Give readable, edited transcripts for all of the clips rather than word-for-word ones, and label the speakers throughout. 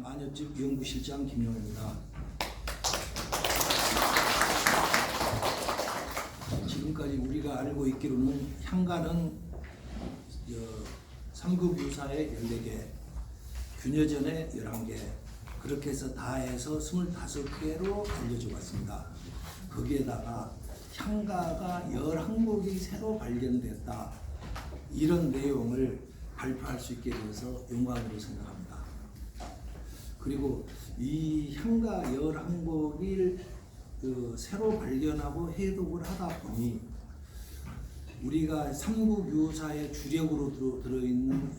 Speaker 1: 마녀집 연구실장 김용호입니다. 지금까지 우리가 알고 있기로는 향가는 3급 유사에 14개, 균여전에 11개, 그렇게 해서 다 해서 25개로 알려져 왔습니다. 거기에다가 향가가 11곡이 새로 발견됐다, 이런 내용을 발표할 수 있게 되어서 영광으로 생각합니다. 그리고 이 향가 11곡을 새로 발견하고 해독을 하다 보니 우리가 삼국유사의 주력으로 들어있는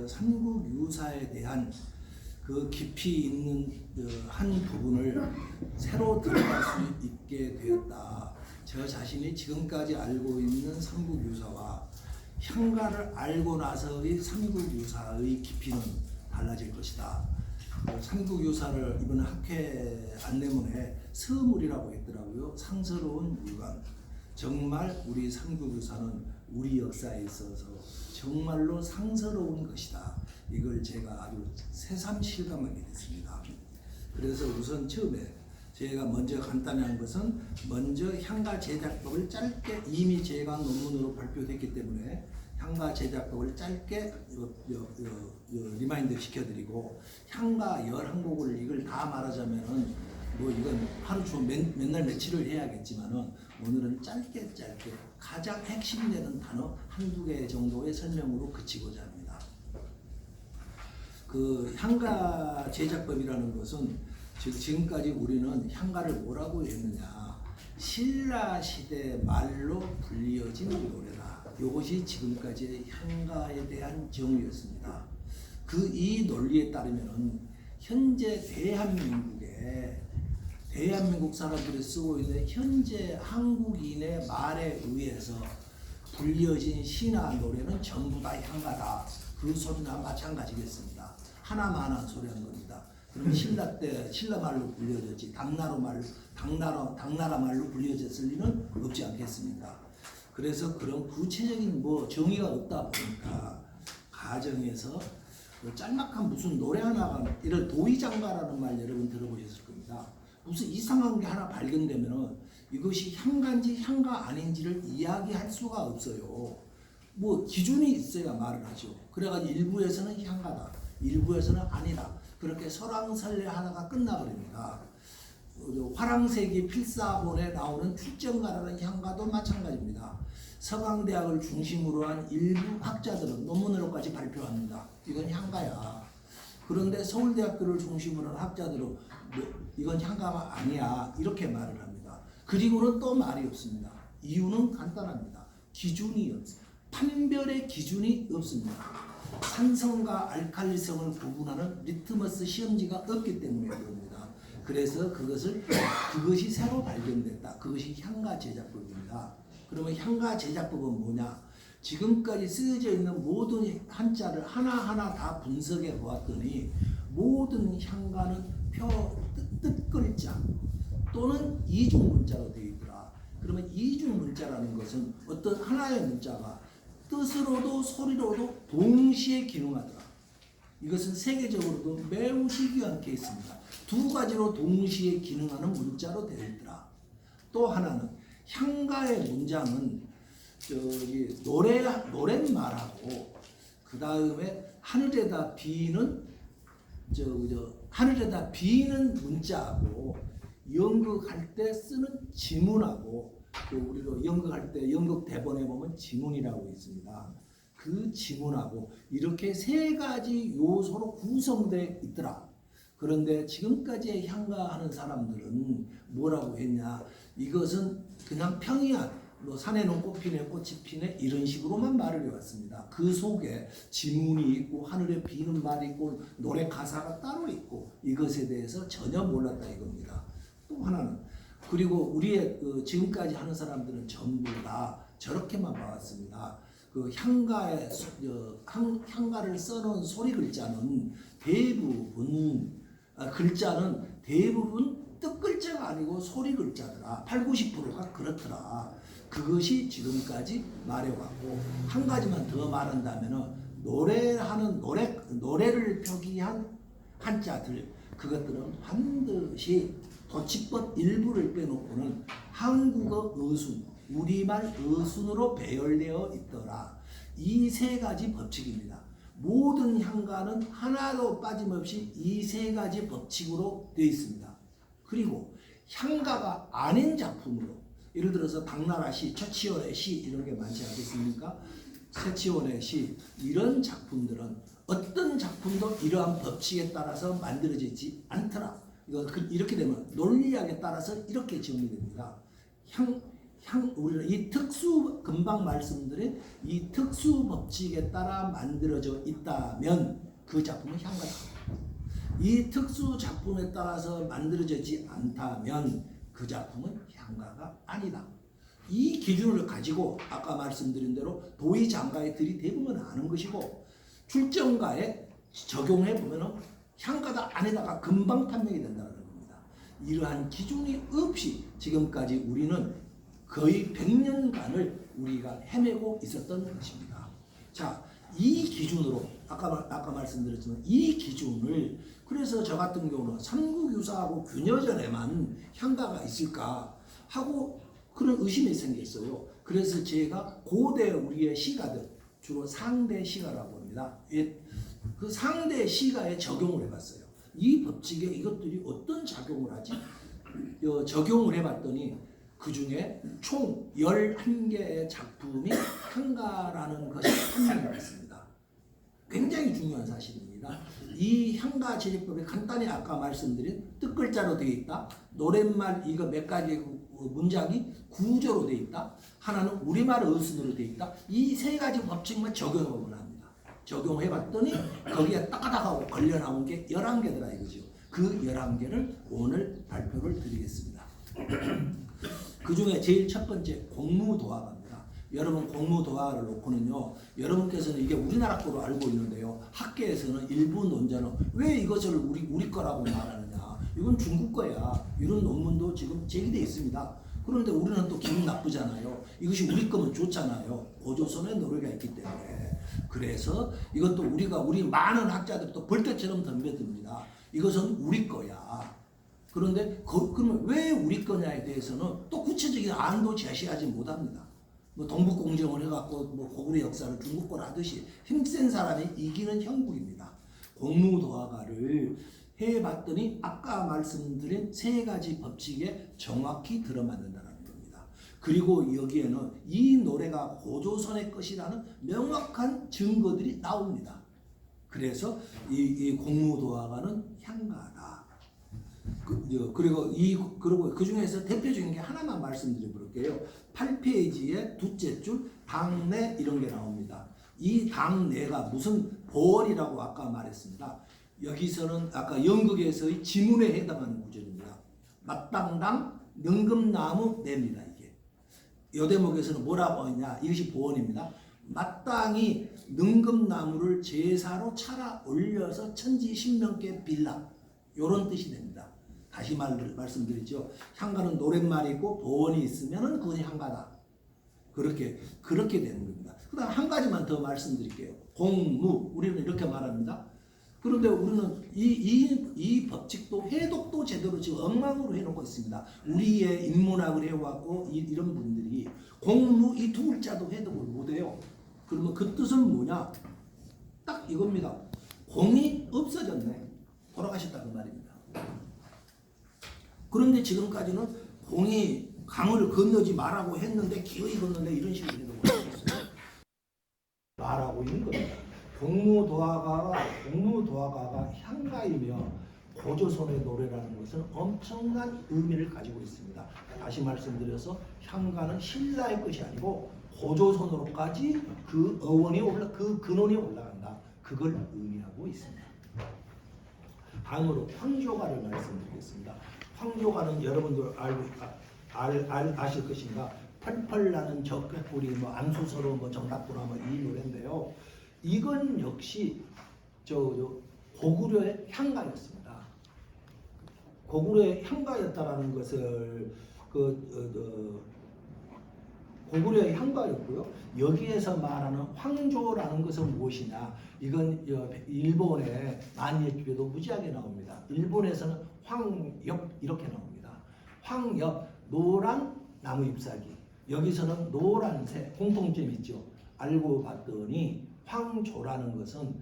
Speaker 1: 삼국유사에 대한 그 깊이 있는 한 부분을 새로 들어갈 수 있게 되었다. 저 자신이 지금까지 알고 있는 삼국유사와 향가를 알고 나서의 삼국유사의 깊이는 달라질 것이다. 삼국유사를 이번 학회 안내문에 서물이라고 했더라고요. 상서로운 물건. 정말 우리 삼국유사는 우리 역사에 있어서 정말로 상서로운 것이다. 이걸 제가 아주 새삼 실감하게 됐습니다. 그래서 우선 처음에 제가 먼저 간단히 한 것은 먼저 향가 제작법을 짧게, 이미 제가 논문으로 발표됐기 때문에 향가 제작법을 짧게 리마인드 시켜드리고, 향가 11곡을 이걸 다 말하자면은 뭐 이건 하루 종일 맨날 며칠을 해야겠지만은 오늘은 짧게 가장 핵심되는 단어 한두 개 정도의 설명으로 그치고자 합니다. 그 향가 제작법이라는 것은 지금까지 우리는 향가를 뭐라고 했느냐, 신라 시대 말로 불리어진 노래다. 이것이 지금까지의 향가에 대한 정의였습니다. 이 논리에 따르면은 현재 대한민국 사람들이 쓰고 있는 현재 한국인의 말에 의해서 불려진 신화 노래는 전부 다 향가다. 그 소리나 마찬가지겠습니다. 하나만한 소리 한 겁니다. 그럼 신라 때 신라 말로 불려졌지 당나라 말로 불려졌을 리는 없지 않겠습니까? 그래서 그런 구체적인 정의가 없다 보니까 가정에서 짤막한 무슨 노래 하나가, 이런 도의장가라는 말 여러분 들어보셨을 겁니다. 무슨 이상한 게 하나 발견되면은 이것이 향가인지 향가 아닌지를 이야기할 수가 없어요. 기준이 있어야 말을 하죠. 그래가지고 일부에서는 향가다, 일부에서는 아니다, 그렇게 설왕설래 하다가 끝나버립니다. 화랑세기 필사본에 나오는 출정가라는 향가도 마찬가지입니다. 서강대학을 중심으로 한 일부 학자들은 논문으로까지 발표합니다. 이건 향가야. 그런데 서울대학교를 중심으로 한 학자들은 이건 향가가 아니야, 이렇게 말을 합니다. 그리고는 또 말이 없습니다. 이유는 간단합니다. 기준이 없습니다. 판별의 기준이 없습니다. 산성과 알칼리성을 구분하는 리트머스 시험지가 없기 때문에 그럽니다. 그래서 그것이 새로 발견됐다. 그것이 향가 제작법입니다. 그러면 향가 제작법은 뭐냐? 지금까지 쓰여져 있는 모든 한자를 하나하나 다 분석해 보았더니 모든 향가는 뜻글자 또는 이중문자로 되어 있더라. 그러면 이중문자라는 것은 어떤 하나의 문자가 뜻으로도 소리로도 동시에 기능하더라. 이것은 세계적으로도 매우 희귀한 케이스입니다. 두 가지로 동시에 기능하는 문자로 되어 있더라. 또 하나는 향가의 문장은 노랫말하고 그 다음에 하늘에다 비는 문자하고 연극할 때 쓰는 지문하고, 우리로 연극할 때 연극 대본에 보면 지문이라고 있습니다. 그 지문하고 이렇게 세 가지 요소로 구성되어 있더라. 그런데 지금까지 향가하는 사람들은 뭐라고 했냐, 이것은 그냥 평이한 산에는 꽃 피네, 꽃이 피네, 이런 식으로만 말을 해왔습니다. 그 속에 지문이 있고 하늘에 비는 말이 있고 노래 가사가 따로 있고 이것에 대해서 전혀 몰랐다 이겁니다. 또 하나는, 그리고 우리의 지금까지 하는 사람들은 전부 다 저렇게만 봐왔습니다. 향가를 써놓은 소리 글자는 대부분 뜻글자가 아니고 소리 글자더라. 80~90%가 그렇더라. 그것이 지금까지 말해왔고, 한 가지만 더 말한다면은 노래를 표기한 한자들 그것들은 반드시 도치법 일부를 빼놓고는 한국어 어순, 우리말 어순으로 배열되어 있더라. 이 세 가지 법칙입니다. 모든 향가는 하나도 빠짐없이 이 세 가지 법칙으로 되어 있습니다. 그리고 향가가 아닌 작품으로, 예를 들어서 당나라 시, 최치원의 시 이런 게 많지 않겠습니까? 최치원의 시 이런 작품들은 어떤 작품도 이러한 법칙에 따라서 만들어지지 않더라. 이렇게 되면 논리학에 따라서 이렇게 정리됩니다. 우리는 이 금방 말씀드린 이 특수 법칙에 따라 만들어져 있다면 그 작품은 향가다. 이 특수 작품에 따라서 만들어지지 않다면 그 작품은 향가가 아니다. 이 기준을 가지고 아까 말씀드린 대로 도의 장가에 들이대보면 아는 것이고, 출정가에 적용해 보면 향가다 아니다가 금방 판명이 된다는 겁니다. 이러한 기준이 없이 지금까지 우리는 거의 100년간을 우리가 헤매고 있었던 것입니다. 자, 이 기준으로 아까 말씀드렸지만 이 기준을, 그래서 저 같은 경우는 삼국유사하고 균여전에만 향가가 있을까 하고 그런 의심이 생겼어요. 그래서 제가 고대 우리의 시가들, 주로 상대 시가라고 합니다. 그 상대 시가에 적용을 해봤어요. 이 법칙에 이것들이 어떤 작용을 하지? 적용을 해봤더니 그 중에 총 11개의 작품이 향가라는 것이 판명이 됐습니다. 굉장히 중요한 사실입니다. 이 향가 제리법이 간단히 아까 말씀드린 뜻글자로 되어 있다. 노랫말 이거 몇 가지 문장이 구조로 되어 있다. 하나는 우리말 어순으로 되어 있다. 이 세 가지 법칙만 적용을 합니다. 적용해봤더니 거기에 따다하고 걸려 나온 게 11개더라 이거죠. 그 11개를 오늘 발표를 드리겠습니다. 그 중에 제일 첫 번째 공무도화가입니다. 여러분 공무도화가를 놓고는요, 여러분께서는 이게 우리나라 거로 알고 있는데요, 학계에서는 일부 논자는 왜 이것을 우리 거라고 말하느냐, 이건 중국 거야, 이런 논문도 지금 제기되어 있습니다. 그런데 우리는 또 기분 나쁘잖아요. 이것이 우리 거면 좋잖아요. 고조선의 노래가 있기 때문에. 그래서 이것도 우리 많은 학자들이 또 벌떼처럼 덤벼듭니다. 이것은 우리 거야. 그런데 그러면 왜 우리 거냐에 대해서는 또 구체적인 안도 제시하지 못합니다. 뭐 동북공정을 해갖고 뭐 고구려 역사를 중국 거라 하듯이 힘센 사람이 이기는 형국입니다. 공무도화가를 해봤더니 아까 말씀드린 세 가지 법칙에 정확히 들어맞는다는 겁니다. 그리고 여기에는 이 노래가 고조선의 것이라는 명확한 증거들이 나옵니다. 그래서 이 공무도화가는 향가다. 그리고 그 중에서 대표적인 게 하나만 말씀드려볼게요. 8페이지의 둘째 줄 당내 이런 게 나옵니다. 이 당내가 무슨 보월이라고 아까 말했습니다. 여기서는 아까 연극에서의 지문에 해당하는 구절입니다. 마땅당 능금나무 내입니다. 이게 요 대목에서는 뭐라고 하냐, 이것이 보원입니다. 마땅히 능금나무를 제사로 차라 올려서 천지 신명께 빌라, 요런 뜻이 됩니다. 다시 말씀드리죠. 향가는 노랫말이고 보원이 있으면은 그건 향가다. 그렇게 되는 겁니다. 그다음 한 가지만 더 말씀드릴게요. 공무, 우리는 이렇게 말합니다. 그런데 우리는 이 법칙도 해독도 제대로 지금 엉망으로 해놓고 있습니다. 우리의 인문학을 해왔고 이런 분들이 공무 이 두 글자도 해독을 못해요. 그러면 그 뜻은 뭐냐? 딱 이겁니다. 공이 없어졌네. 돌아가셨다 그 말입니다. 그런데 지금까지는 공이 강을 건너지 말라고 했는데 기어이 건너네, 이런 식으로 해도 못하겠어요. 말하고 있는 겁니다. 공무도화가가 향가이며 고조선의 노래라는 것은 엄청난 의미를 가지고 있습니다. 다시 말씀드려서 향가는 신라의 것이 아니고 고조선으로까지 그 그 근원이 올라간다. 그걸 의미하고 있습니다. 다음으로 황조가를 말씀드리겠습니다. 황조가는 여러분들 아실 것인가? 펄펄 나는 적개뿌리, 뭐 암수서로, 뭐 정답구나, 뭐 이 노래인데요. 이건 역시 고구려의 향가였습니다. 고구려의 향가였다라는 것을 고구려의 향가였고요. 여기에서 말하는 황조라는 것은 무엇이냐? 이건 일본의 만예집에도 무지하게 나옵니다. 일본에서는 황엽 이렇게 나옵니다. 황엽, 노란 나무 잎사귀. 여기서는 노란색 공통점이 있죠. 알고 봤더니 황조라는 것은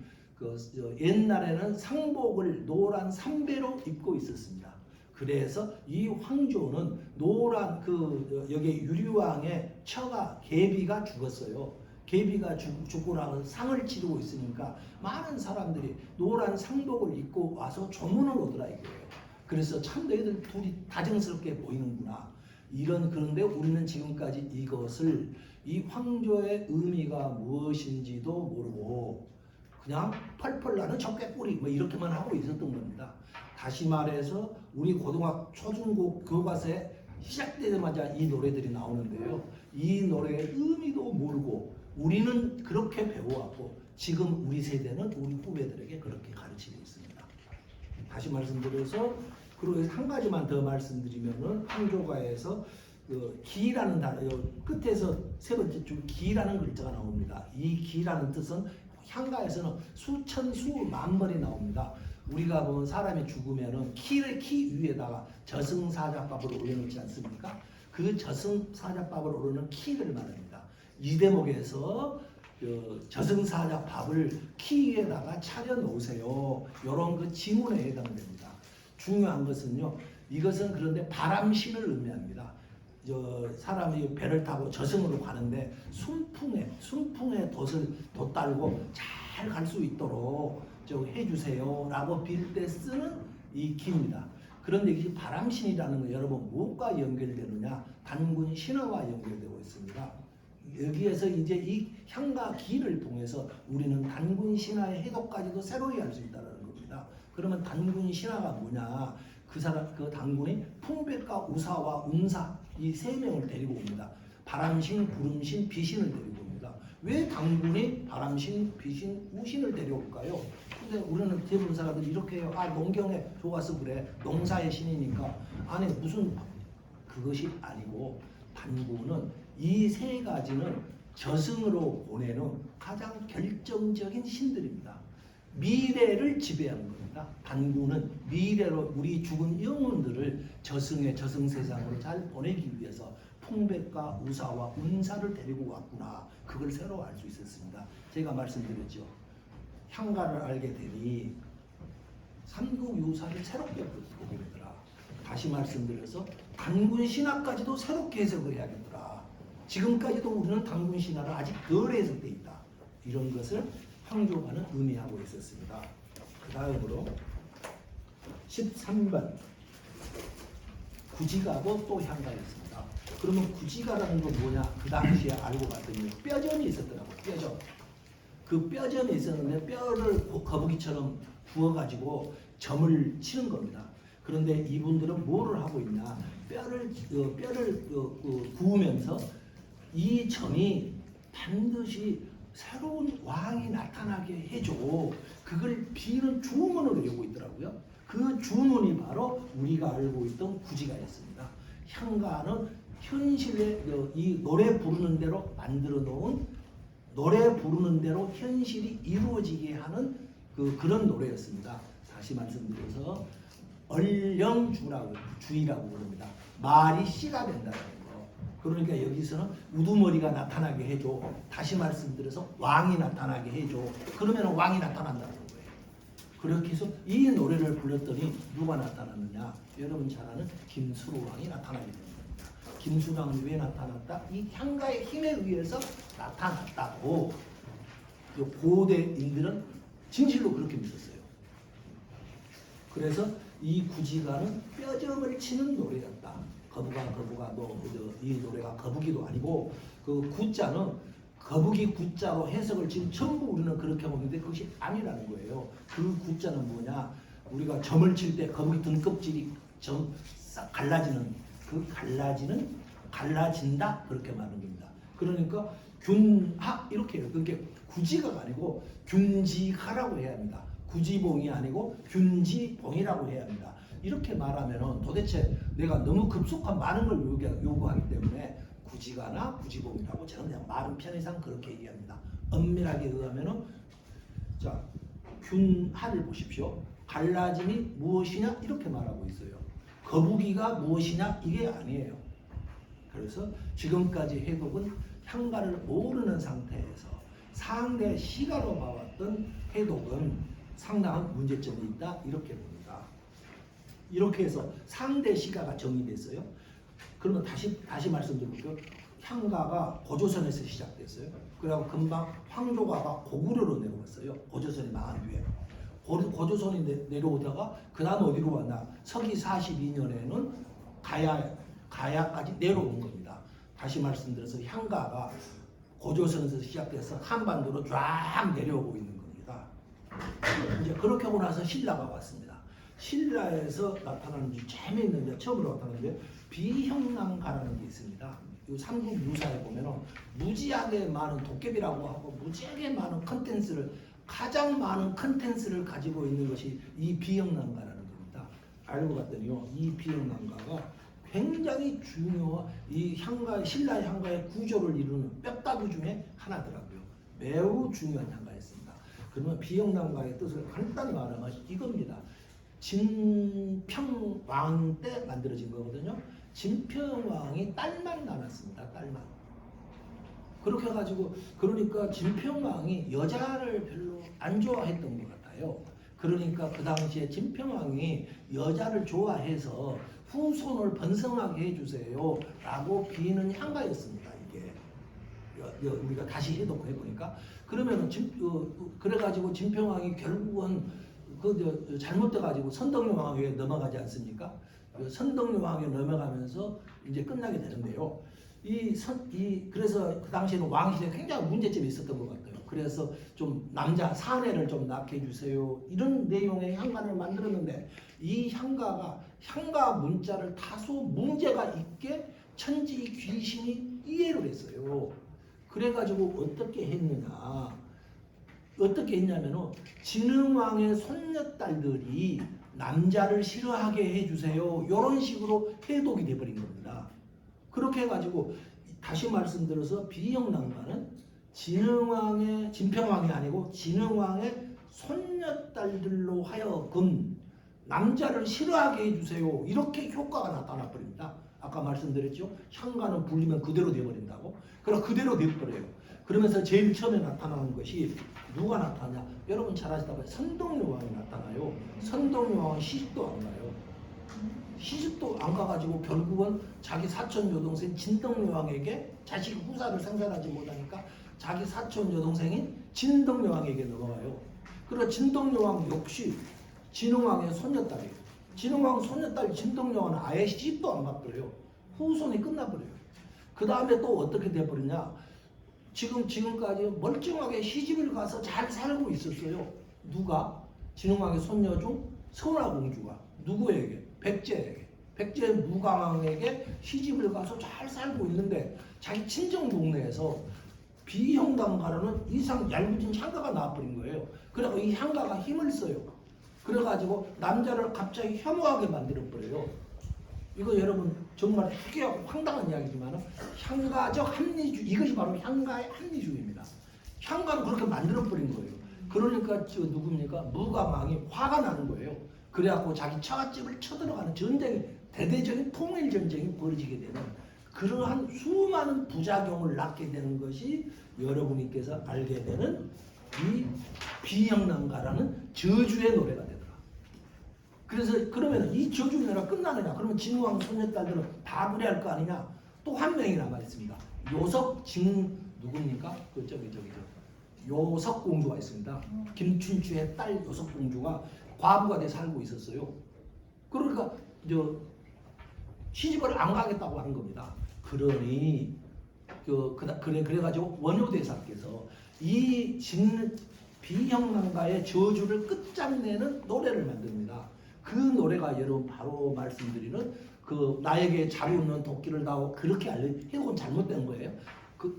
Speaker 1: 옛날에는 상복을 노란 삼배로 입고 있었습니다. 그래서 이 황조는 노란 여기 유리왕의 처가 계비가 죽었어요. 계비가 죽고 나서 상을 치르고 있으니까 많은 사람들이 노란 상복을 입고 와서 조문을 오더라 이거예요. 그래서 참 너희들 둘이 다정스럽게 보이는구나. 그런데 우리는 지금까지 이것을 이 황조의 의미가 무엇인지도 모르고 그냥 펄펄 나는 적개꼬리 뭐 이렇게만 하고 있었던 겁니다. 다시 말해서 우리 고등학교 초중고 교과서에 시작되자마자 이 노래들이 나오는데요. 이 노래의 의미도 모르고 우리는 그렇게 배워왔고 지금 우리 세대는 우리 후배들에게 그렇게 가르치고 있습니다. 다시 말씀드려서 그리고 한 가지만 더 말씀드리면은 황조가에서 기라는 단어 끝에서 세 번째 줄 기라는 글자가 나옵니다. 이 기라는 뜻은 향가에서는 수천 수만 번이 나옵니다. 우리가 보면 사람이 죽으면은 키 위에다가 저승사자밥을 올려놓지 않습니까? 그 저승사자밥을 오르는 키를 말합니다. 이 대목에서 저승사자밥을 키 위에다가 차려 놓으세요. 이런 그 지문에 해당됩니다. 중요한 것은요. 이것은 그런데 바람신을 의미합니다. 사람이 배를 타고 저승으로 가는데 순풍에 돛 달고 잘 갈 수 있도록 해주세요 라고 빌 때 쓰는 이 기입니다. 그런데 이 바람신이라는 건 여러분 무엇과 연결되느냐? 단군 신화와 연결되고 있습니다. 여기에서 이제 이 향과 기를 통해서 우리는 단군 신화의 해독까지도 새로이 알 수 있다는 겁니다. 그러면 단군 신화가 뭐냐? 그 단군이 풍백과 우사와 운사 이 세 명을 데리고 옵니다. 바람신, 구름신, 비신을 데리고 옵니다. 왜 단군이 바람신, 비신, 우신을 데려올까요? 근데 우리는 대부분 사람들이 이렇게 해요. 농경에 좋아서 그래. 농사의 신이니까. 아니 무슨 그것이 아니고 단군은 이 세 가지는 저승으로 보내는 가장 결정적인 신들입니다. 미래를 지배하는 겁니다. 단군은 미래로 우리 죽은 영혼들을 저승세상으로 잘 보내기 위해서 풍백과 우사와 운사를 데리고 왔구나. 그걸 새로 알 수 있었습니다. 제가 말씀드렸죠. 향가를 알게 되니 삼국유사를 새롭게 보게 되더라. 다시 말씀드려서 단군 신화까지도 새롭게 해석을 해야겠더라. 지금까지도 우리는 단군 신화를 아직 덜 해석돼 있다. 이런 것을 황조가는 의미하고 있었습니다. 그 다음으로 13번 구지가도 또 향가였습니다. 그러면 구지가라는 건 뭐냐? 그 당시에 알고 봤더니 뼈전이 있었더라고요. 뼈전. 그 뼈전이 있었는데 뼈를 거북이처럼 구워가지고 점을 치는 겁니다. 그런데 이분들은 뭐를 하고 있냐? 뼈를 구우면서 이 점이 반드시 새로운 왕이 나타나게 해줘. 그걸 비는 주문으로 외우고 있더라고요. 그 주문이 바로 우리가 알고 있던 구지가였습니다. 향가는 현실에 이 노래 부르는 대로 만들어 놓은 노래 부르는 대로 현실이 이루어지게 하는 그런 노래였습니다. 다시 말씀드려서 얼령주라고 주의라고 부릅니다. 말이 씨가 된다는 거. 그러니까 여기서는 우두머리가 나타나게 해줘. 다시 말씀드려서 왕이 나타나게 해줘. 그러면 왕이 나타난다는 거예요. 그렇게 해서 이 노래를 불렀더니 누가 나타났느냐? 여러분 잘 아는 김수로 왕이 나타나게 됩니다. 김수로 왕이 왜 나타났다? 이 향가의 힘에 의해서 나타났다고 고대인들은 진실로 그렇게 믿었어요. 그래서 이 구지가는 뼈점을 치는 노래였다. 거북아 이 노래가 거북이도 아니고 그 구자는 거북이 구자로 해석을 지금 전부 우리는 그렇게 보는데 그것이 아니라는 거예요. 그 구자는 뭐냐? 우리가 점을 칠 때 거북이 등껍질이 점 싹 갈라지는 그 갈라진다 그렇게 말하는 겁니다. 그러니까 균하 이렇게 해요. 그러니까 구지가가 아니고 균지하라고 해야 합니다. 구지봉이 아니고 균지봉이라고 해야 합니다. 이렇게 말하면은 도대체 내가 너무 급속한 많은 걸 요구하기 때문에 구지가나 구지봉이라고 저는 그냥 말은 편의상 그렇게 얘기합니다. 엄밀하게 의하면은 자 균하를 보십시오. 갈라짐이 무엇이냐 이렇게 말하고 있어요. 거북이가 무엇이냐 이게 아니에요. 그래서 지금까지 해독은 향가를 모르는 상태에서 상대 시가로 봐왔던 해독은 상당한 문제점이 있다 이렇게 봅니다. 이렇게 해서 상대 시가가 정의됐어요. 그러면 다시 말씀드릴게요. 향가가 고조선에서 시작됐어요. 그리고 금방 황조가가 고구려로 내려왔어요. 고조선이 망한 뒤에. 고조선이 내려오다가 그 다음 어디로 왔나? 서기 42년에는 가야까지 내려온 겁니다. 다시 말씀드려서 향가가 고조선에서 시작돼서 한반도로 쫙 내려오고 있는 겁니다. 이제 그렇게 하고 나서 신라가 왔습니다. 신라에서 나타나는 재미있는 처음으로 나타나는데 비형랑가라는 게 있습니다. 이 삼국 유사에 보면은 무지하게 많은 도깨비라고 하고 무지하게 많은 컨텐츠를 가장 많은 컨텐츠를 가지고 있는 것이 이 비형랑가라는 겁니다. 알고 봤더니요, 이 비형랑가가 굉장히 중요한 이 향가 신라 향가의 구조를 이루는 뼈다귀 중에 하나더라고요. 매우 중요한 향가였습니다. 그러면 비형랑가의 뜻을 간단히 말하면 이겁니다. 진평왕 때 만들어진 거거든요. 진평왕이 딸만 낳았습니다. 딸만. 그렇게 해가지고 그러니까 진평왕이 여자를 별로 안 좋아했던 것 같아요. 그러니까 그 당시에 진평왕이 여자를 좋아해서 후손을 번성하게 해주세요 라고 비는 향가였습니다. 이게 우리가 다시 해독해 보니까 그러면은 그래가지고 진평왕이 결국은 잘못돼가지고 선덕여왕에 넘어가지 않습니까? 선덕여왕에 넘어가면서 이제 끝나게 되는데요. 그래서 그 당시에는 왕실에 굉장히 문제점이 있었던 것 같아요. 그래서 좀 남자 사내를 좀 낳게 해주세요 이런 내용의 향가를 만들었는데 이 향가 문자를 다소 문제가 있게 천지 귀신이 이해를 했어요. 그래가지고 어떻게 했냐면은 진흥왕의 손녀딸들이 남자를 싫어하게 해주세요 이런 식으로 해독이 돼버린 겁니다. 그렇게 해가지고 다시 말씀드려서 비형랑가는 진평왕이 아니고 진흥왕의 손녀딸들로 하여금 남자를 싫어하게 해주세요 이렇게 효과가 나타나 버립니다. 아까 말씀드렸죠. 향가는 불리면 그대로 돼버린다고. 그럼 그대로 돼버려요. 그러면서 제일 처음에 나타나는 것이 누가 나타나냐? 여러분 잘 아시다시피 선덕여왕이 나타나요. 선덕여왕은 시집도 안 가요. 시집도 안 가가지고 결국은 자기 사촌 여동생 진덕여왕에게 자식 후사를 생산하지 못하니까 자기 사촌 여동생인 진덕여왕에게 넘어가요. 그러나 진덕여왕 역시 진흥왕의 손녀딸이에요. 진흥왕 손녀딸 진덕여왕은 아예 시집도 안 갔어요. 후손이 끝나버려요. 그 다음에 또 어떻게 돼버리냐? 지금까지 멀쩡하게 시집을 가서 잘 살고 있었어요. 누가? 진흥왕의 손녀 중 선화공주가 누구에게? 백제 무강왕에게 시집을 가서 잘 살고 있는데 자기 친정 동네에서 비형랑가라는 이상 얄궂은 향가가 나와버린 거예요. 그래서 이 향가가 힘을 써요. 그래가지고 남자를 갑자기 혐오하게 만들어버려요. 이거 여러분 정말 희귀하고 황당한 이야기지만 향가적 합리주의, 이것이 바로 향가의 합리주의입니다. 향가를 그렇게 만들어버린 거예요. 그러니까 누굽니까? 무강왕이 화가 나는 거예요. 그래갖고 자기 처갓집을 쳐들어가는 전쟁이, 대대적인 통일 전쟁이 벌어지게 되는 그러한 수많은 부작용을 낳게 되는 것이 여러분께서 알게 되는 이 비형랑가라는 저주의 노래가 되더라. 그래서 그러면 이 저주 노래가 끝나느냐? 그러면 진흥왕 손녀딸들은 다 그래야 할 거 아니냐? 또 한 명이 남아 있습니다. 누굽니까? 요석공주가 있습니다. 김춘추의 딸 요석공주가 과부가 돼 살고 있었어요. 그러니까 시집을 안 가겠다고 하는 겁니다. 그러니 그래가지고 원효대사께서 이 비형랑가의 저주를 끝장내는 노래를 만듭니다. 그 노래가 여러분 바로 말씀드리는 나에게 잘 웃는 도끼를 다오 그렇게 해독은 잘못된 거예요.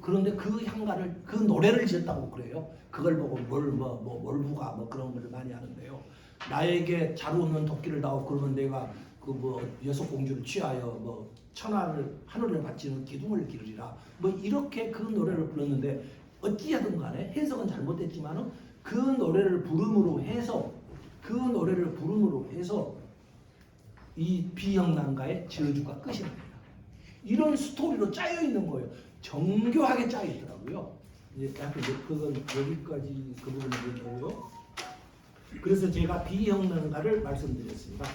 Speaker 1: 그런데 그 향가를 그 노래를 지었다고 그래요. 그걸 보고 몰부가 그런 걸 많이 하는데요. 나에게 잘 웃는 도끼를 다오 그러면 내가 그 뭐 여섯 공주를 취하여 뭐 천하를 하늘에 바치는 기둥을 기르리라 뭐 이렇게 그 노래를 불렀는데 어찌하든 간에 해석은 잘못됐지만은 그 노래를 부름으로 해서 이 비영난가의 저주가 끝이 납니다. 이런 스토리로 짜여 있는 거예요. 정교하게 짜여 있더라고요. 이제 그건 여기까지 그 부분을 얘기하고요. 그래서 제가 비형난가를 말씀드렸습니다.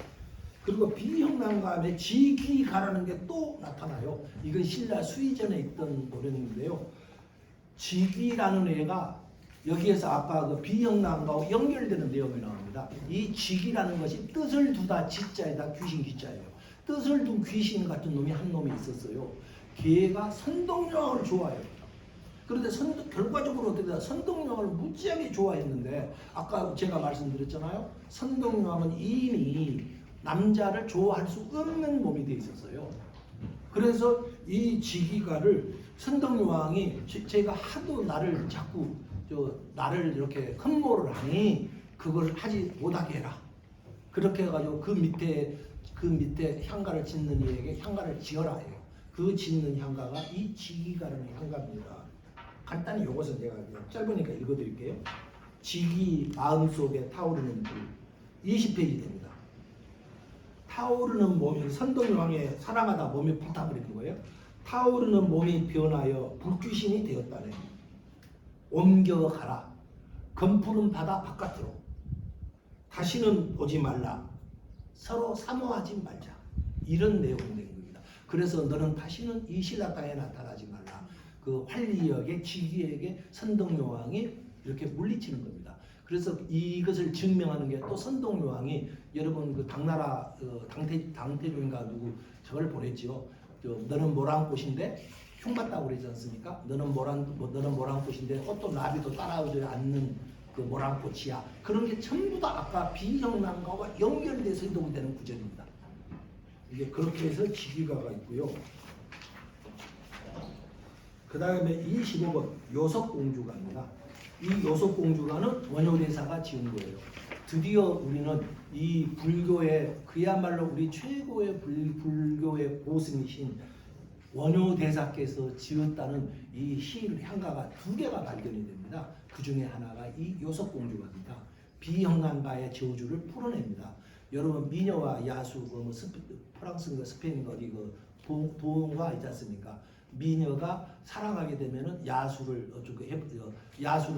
Speaker 1: 그리고 비형난가에 지귀가라는 게 또 나타나요. 이건 신라 수의전에 있던 노래인데요. 지귀라는 애가 여기에서 아까 그 비형난가와 연결되는 내용이 나옵니다. 이 지귀라는 것이 뜻을 두다 지자에다 귀신 기자예요. 뜻을 둔 귀신 같은 놈이 한 놈이 있었어요. 걔가 선동여왕을 좋아해요. 그런데 결과적으로 어떻게 돼요? 선동여왕을 무지하게 좋아했는데 아까 제가 말씀드렸잖아요. 선동여왕은 이미 남자를 좋아할 수 없는 몸이 돼 있었어요. 그래서 이 지기가를 선동여왕이 제가 하도 나를 자꾸 나를 이렇게 흠모를 하니 그걸 하지 못하게 해라. 그렇게 해가지고 그 밑에 향가를 짓는 이에게 향가를 지어라 해요. 그 짓는 향가가 이 지기가라는 향가입니다. 간단히 이것은 제가 짧으니까 읽어드릴게요. 지기 마음속에 타오르는 불 20페이지 됩니다. 타오르는 몸이 선동여왕의 사랑하다 몸이 불타버리는 거예요. 타오르는 몸이 변하여 불귀신이 되었다네. 옮겨가라. 검푸른 바다 바깥으로. 다시는 오지 말라. 서로 사모하지 말자. 이런 내용이 된 겁니다. 그래서 너는 다시는 이 신라 땅에 나타나지 말라. 그 활리역의 지기에게 선동여왕이 이렇게 물리치는 겁니다. 그래서 이것을 증명하는 게 또 선동여왕이 여러분 그 당나라 당태종인가 누구 저걸 보냈죠. 너는 모란꽃인데 흉맞다고 그러지 않습니까? 너는 모란꽃인데 어떤 나비도 따라오지 않는 그 모란꽃이야. 그런 게 전부 다 아까 비형난가와 연결돼서 이동되는 구절입니다. 이게 그렇게 해서 지기가가 있고요. 그 다음에 25번 요석공주가입니다. 이 요석공주가는 원효대사가 지은 거예요. 드디어 우리는 이 불교의 그야말로 우리 최고의 불교의 고승이신 원효대사께서 지었다는 이 시 향가가 두 개가 발견이 됩니다. 그 중에 하나가 이 요석공주가입니다. 비형난가의 저주를 풀어냅니다. 여러분 미녀와 야수 뭐 프랑스인가 스페인인가 어디 그 동화 있지 않습니까? 미녀가 사랑하게 되면은 야수를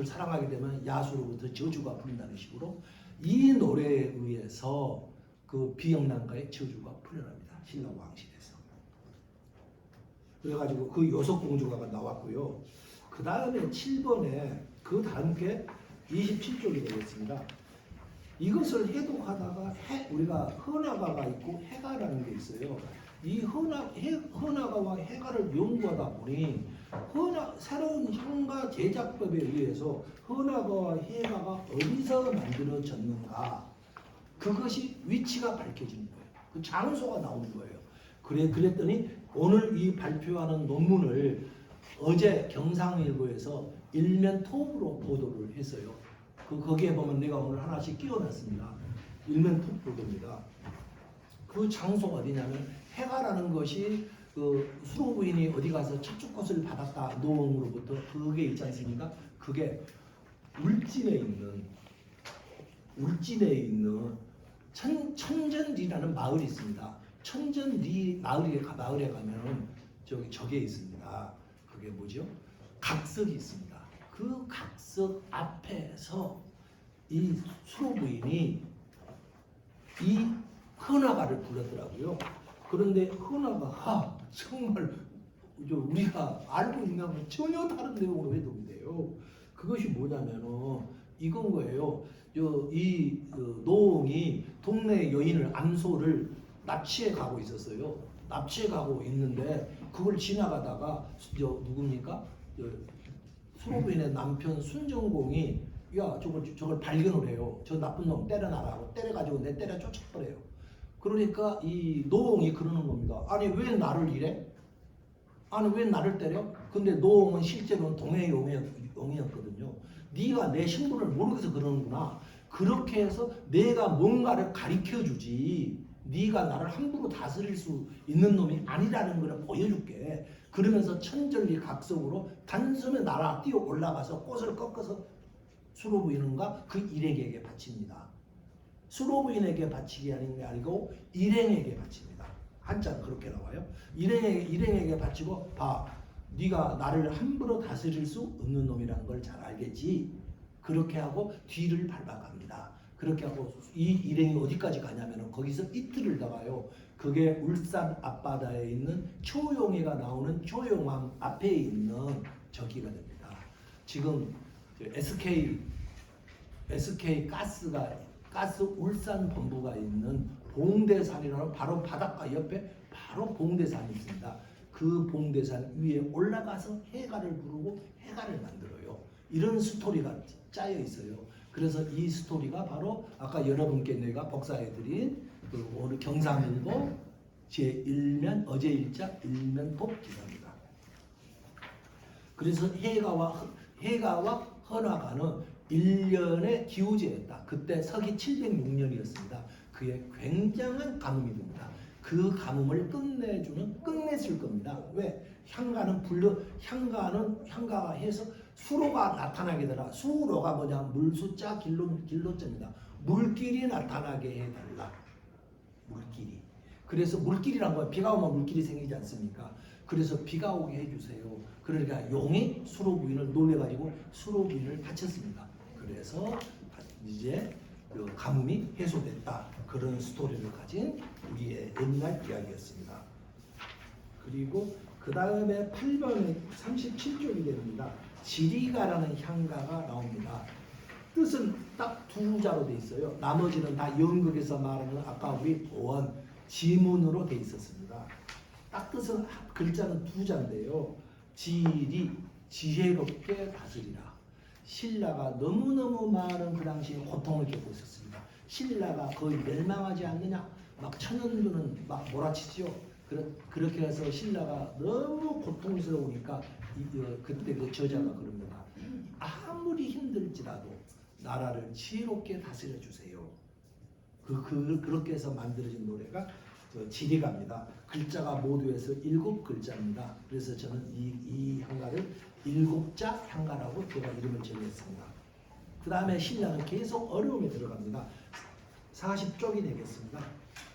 Speaker 1: 사랑하게 되면 야수로부터 저주가 풀린다는 식으로 이 노래에 의해서 그 비형난가의 저주가 풀려납니다. 신라 왕실에서. 그래가지고 그 요석공주가가 나왔고요. 그 다음에 7번에 그 다음 게 27쪽이 되겠습니다. 이것을 해독하다가 우리가 헌화가가 있고 해가라는 게 있어요. 이 헌화가와 해가를 연구하다 보니 새로운 향가 제작법에 의해서 헌화가와 해가가 어디서 만들어졌는가 그것이 위치가 밝혀지는 거예요. 그 장소가 나오는 거예요. 그랬더니 오늘 이 발표하는 논문을 어제 경상일보에서 일면 톱으로 보도를 했어요. 거기에 보면 내가 오늘 하나씩 끼워놨습니다. 일면 톱 보도입니다. 그 장소가 어디냐면 해가라는 것이 그 수로 부인이 어디 가서 척추꽃을 받았다 노홍으로부터 그게 있지 않습니까? 그게 울진에 있는 천전리라는 마을이 있습니다. 천전리 마을에 가면은 저게 있습니다. 그게 뭐죠? 각석이 있습니다. 그 각석 앞에서 이 수로 부인이 이 헌화가를 불렀더라고요. 그런데 헌화가 정말 우리가 알고 있는 것과 전혀 다른 내용으로 해석돼요. 그것이 뭐냐면은 이건 거예요. 이 노홍이 동네 여인을 암소를 납치해 가고 있었어요. 납치해 가고 있는데 그걸 지나가다가 누굽니까? 수로부인의 남편 순정공이 야 저걸 발견을 해요. 저 나쁜 놈 때려놔라고 때려가지고 때려 쫓아버려요. 그러니까 이 노홍이 그러는 겁니다. 아니 왜 나를 이래? 아니 왜 나를 때려? 근데 노홍은 실제로는 동해용이었거든요. 네가 내 신분을 모르겠어 그러는구나. 그렇게 해서 내가 뭔가를 가르쳐 주지 네가 나를 함부로 다스릴 수 있는 놈이 아니라는 걸 보여줄게. 그러면서 천전리 각성으로 단숨에 날아 뛰어 올라가서 꽃을 꺾어서 수로 부인과 그 일행에게 바칩니다. 수로 부인에게 바치기 아니고 일행에게 바칩니다. 한자는 그렇게 나와요. 일행에게 바치고 봐. 네가 나를 함부로 다스릴 수 없는 놈이라는 걸 잘 알겠지. 그렇게 하고 뒤를 밟아갑니다. 그렇게 하고 이 일행이 어디까지 가냐면 거기서 이틀을 더 가요. 그게 울산 앞바다에 있는 초용해가 나오는 초용암 앞에 있는 저기가 됩니다. 지금 SK 가스 울산 본부가 있는 봉대산이라는 바로 바닷가 옆에 바로 봉대산이 있습니다. 그 봉대산 위에 올라가서 해가를 부르고 해가를 만들어요. 이런 스토리가 짜여 있어요. 그래서 이 스토리가 바로 아까 여러분께 내가 복사해드린 그 오늘 경상일보 제1면 어제 일자 1면복 기사입니다. 그래서 해가와 헌화가는 1년의 기우제였다. 그때 서기 706년이었습니다. 그의 굉장한 가뭄이 됩니다. 그 가뭄을 끝냈을 겁니다. 왜? 향가가 해서 수로가 나타나게 되라. 수로가 뭐냐? 물수자 길로자입니다. 물길이 나타나게 해달라. 물길이. 그래서 물길이란 거야. 비가 오면 물길이 생기지 않습니까? 그래서 비가 오게 해주세요. 그러니까 용이 수로 부인을 놀래가지고 수로 부인을 바쳤습니다. 그래서 이제 그 가뭄이 해소됐다. 그런 스토리를 가진 우리의 옛날 이야기였습니다. 그리고 그 다음에 8번에 37쪽이 됩니다. 지리가라는 향가가 나옵니다. 뜻은 딱 두 자로 돼 있어요. 나머지는 다 연극에서 말하는 아까 우리 보원 지문으로 돼 있었습니다. 딱 뜻은 글자는 두 자인데요. 지리 지혜롭게 다스리라. 신라가 너무너무 많은 그 당시에 고통을 겪고 있었습니다. 신라가 거의 멸망하지 않느냐? 막 천연두는 막 몰아치지요. 그렇게 해서 신라가 너무 고통스러우니까 그때 그 저자가 그럽니다. 아무리 힘들지라도 나라를 지혜롭게 다스려 주세요. 그렇게 해서 만들어진 노래가 지리가입니다. 글자가 모두 해서 7글자입니다. 그래서 저는 이 향가를 7자 향가라고 제가 이름을 정했습니다. 그 다음에 신라는 계속 어려움에 들어갑니다. 40쪽이 되겠습니다.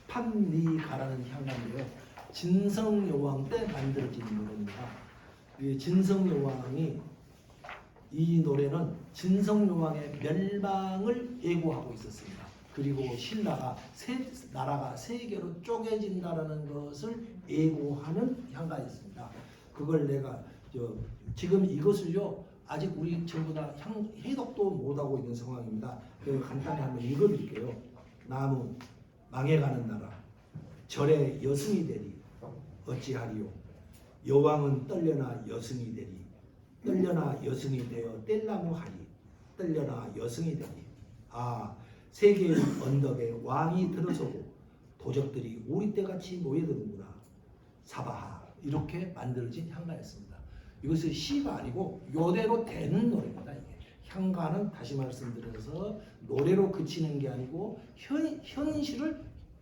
Speaker 1: 판리가라는 향가인데요. 진성여왕 때 만들어진 노래입니다. 진성여왕이 이 노래는 진성여왕의 멸망을 예고하고 있었습니다. 그리고 신라가 나라가 세 개로 쪼개진다라는 것을 예고하는 향가였습니다. 그걸 내가 지금 이것을요 아직 우리 전부 다 해독도 못하고 있는 상황입니다. 간단히 한번 읽어드릴게요. 나무 망해가는 나라 절에 여승이 되리 어찌하리요. 여왕은 떨려나 여승이 되리 떨려나 여승이 되어 뗄나무 하리 떨려나 여승이 되리. 세계의 언덕에 왕이 들어서고 도적들이 오리떼같이 모여드는구나. 사바하. 이렇게 만들어진 향가였습니다. 이것은 시가 아니고 요대로 되는 노래입니다. 이게. 향가는 다시 말씀드려서 노래로 그치는 게 아니고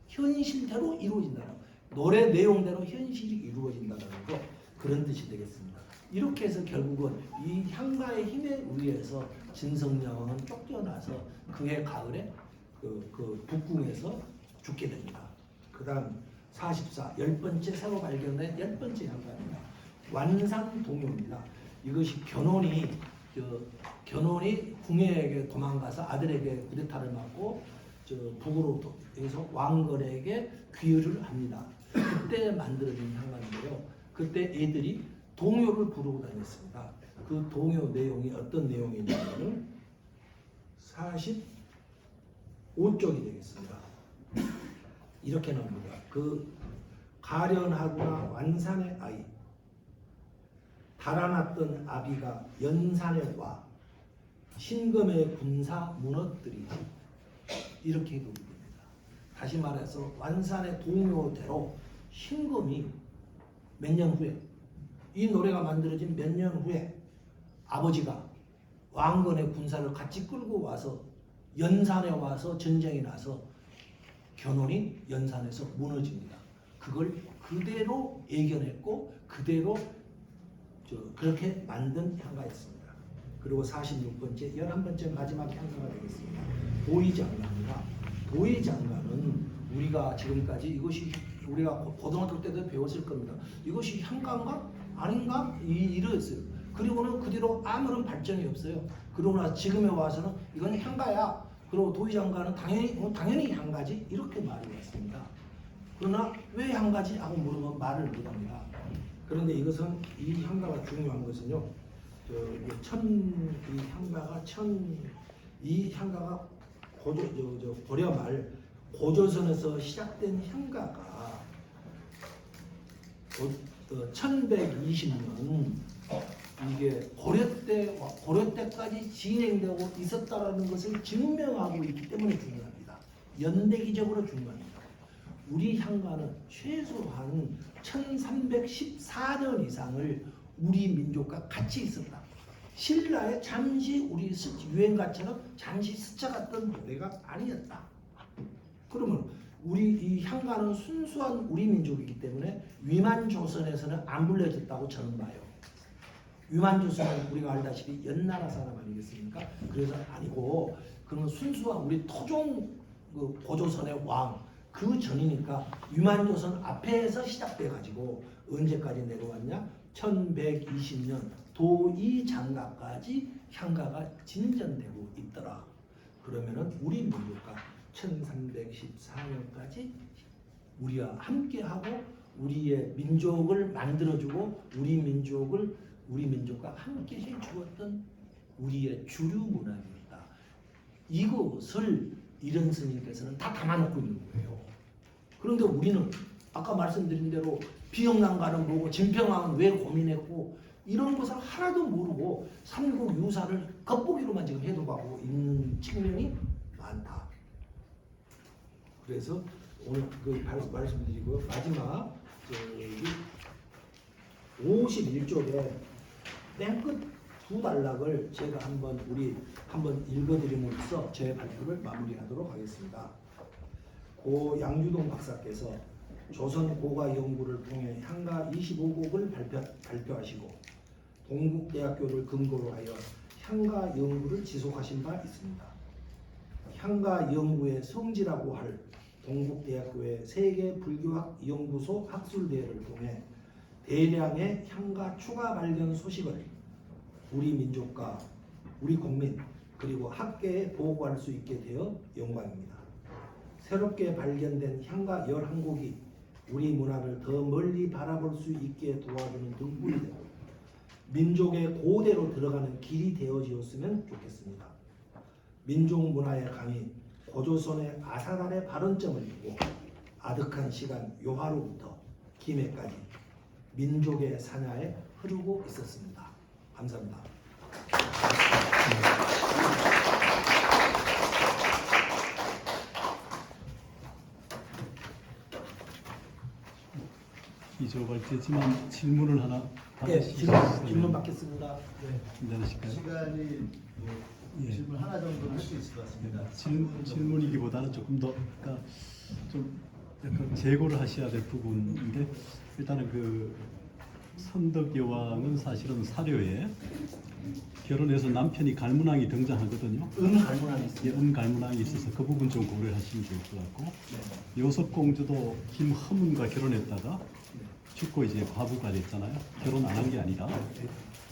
Speaker 1: 현실대로 이루어진다는 노래 내용대로 현실이 이루어진다는 거 그런 뜻이 되겠습니다. 이렇게 해서 결국은 이 향가의 힘에 의해서 진성여왕은 쫓겨나서 그해 가을에 그 북궁에서 죽게 됩니다. 그 다음 44, 10번째 새로 발견된 10번째 향가입니다. 완산동요입니다. 이것이 견훤이 궁예에게 도망가서 아들에게 쿠데타를 맞고 북으로 해서 왕건에게 귀의를 합니다. 그때 만들어진 향가인데요. 그때 애들이 동요를 부르고 다녔습니다. 그 동요 내용이 어떤 내용이냐면 45쪽이 되겠습니다. 이렇게 나옵니다. 그 가련하구나 완산의 아이 달아났던 아비가 연산에 와 신금의 군사 무너뜨리지. 이렇게 해석됩니다. 다시 말해서 완산의 동요대로 신금이 몇 년 후에 이 노래가 만들어진 몇 년 후에 아버지가 왕건의 군사를 같이 끌고 와서 연산에 와서 전쟁이 나서 견훤이 연산에서 무너집니다. 그걸 그대로 예견했고 그대로 그렇게 만든 향가였습니다. 그리고 46번째, 11번째 마지막 향가가 되겠습니다. 보이장가입니다. 보이장가는 우리가 지금까지 이것이 우리가 고등학교 때도 배웠을 겁니다. 이것이 향가인가? 아닌가? 이랬어요. 그리고는 그대로 아무런 발전이 없어요. 그러고 나서 지금에 와서는 이건 향가야. 그리고 도의장가는 당연히 향가지. 이렇게 말이 왔습니다. 그러나 왜 향가지? 하고 물으면 말을 못합니다. 그런데 이것은 이 향가가 중요한 것은요. 이 향가가 고려 말 고조선에서 시작된 향가가 1120년 이게 고려 때까지 진행되고 있었다라는 것을 증명하고 있기 때문에 중요합니다. 연대기적으로 중요합니다. 우리 향가는 최소한 1314년 이상을 우리 민족과 같이 있었다. 신라에 잠시 우리 유행가처럼 잠시 스쳐갔던 노래가 아니었다. 그러면 우리 이 향가는 순수한 우리 민족이기 때문에 위만조선에서는 안 불려졌다고 저는 봐요. 위만조선은 우리가 알다시피 연나라 사람 아니겠습니까? 그래서 아니고 그런 순수한 우리 토종 고조선의 왕 그 전이니까 위만조선 앞에서 시작돼 가지고 언제까지 내려왔냐? 1120년 도이장가까지 향가가 진전되고 있더라. 그러면은 우리 민족과 1314년까지 우리와 함께하고 우리의 민족을 만들어주고 우리 민족과 함께 해주었던 우리의 주류 문화입니다. 이것을 이런 스님께서는 다 담아놓고 있는 거예요. 그런데 우리는 아까 말씀드린 대로 비영랑가는 뭐고 진평왕은 왜 고민했고 이런 것을 하나도 모르고 삼국 유사를 겉보기로만 지금 해독하고 있는 측면이 많다. 그래서 오늘 말씀드리고 마지막 51쪽에 맨 끝 두 단락을 제가 한번 읽어드림으로써 제 발표를 마무리하도록 하겠습니다. 고 양주동 박사께서 조선 고가 연구를 통해 향가 25곡을 발표하시고 동국대학교를 근거로 하여 향가 연구를 지속하신 바 있습니다. 향가 연구의 성지라고 할 동국대학교의 세계 불교학 연구소 학술대회를 통해 대량의 향가 추가 발견 소식을 우리 민족과 우리 국민 그리고 학계에 보고할 수 있게 되어 영광입니다. 새롭게 발견된 향가 11곡이 우리 문화를 더 멀리 바라볼 수 있게 도와주는 등불이 되고 민족의 고대로 들어가는 길이 되어지었으면 좋겠습니다. 민족 문화의 강이 고조선의 아사달의 발원점을 두고 아득한 시간 요하로부터 김해까지 민족의 사냐에 흐르고 있었습니다. 감사합니다.
Speaker 2: 잊어버렸지만 질문을 하나
Speaker 1: 질문 받겠습니다.
Speaker 2: 기다리실까요?
Speaker 3: 시간이 질문 하나 정도 할 수 있을 것 같습니다.
Speaker 2: 질문이기보다는 조금 더 그러니까 좀 약간 재고를 하셔야 될 부분인데 일단은 그 선덕 여왕은 사실은 사료에 결혼해서 남편이 갈문왕이 등장하거든요.
Speaker 1: 갈문왕이 있어요.
Speaker 2: 갈문왕이 있어서 그 부분 좀 고려하시면 좋을 것 같고 요섭공주도 김허문과 결혼했다가 죽고 이제 과부가 됐잖아요. 결혼 안 한 게 아니라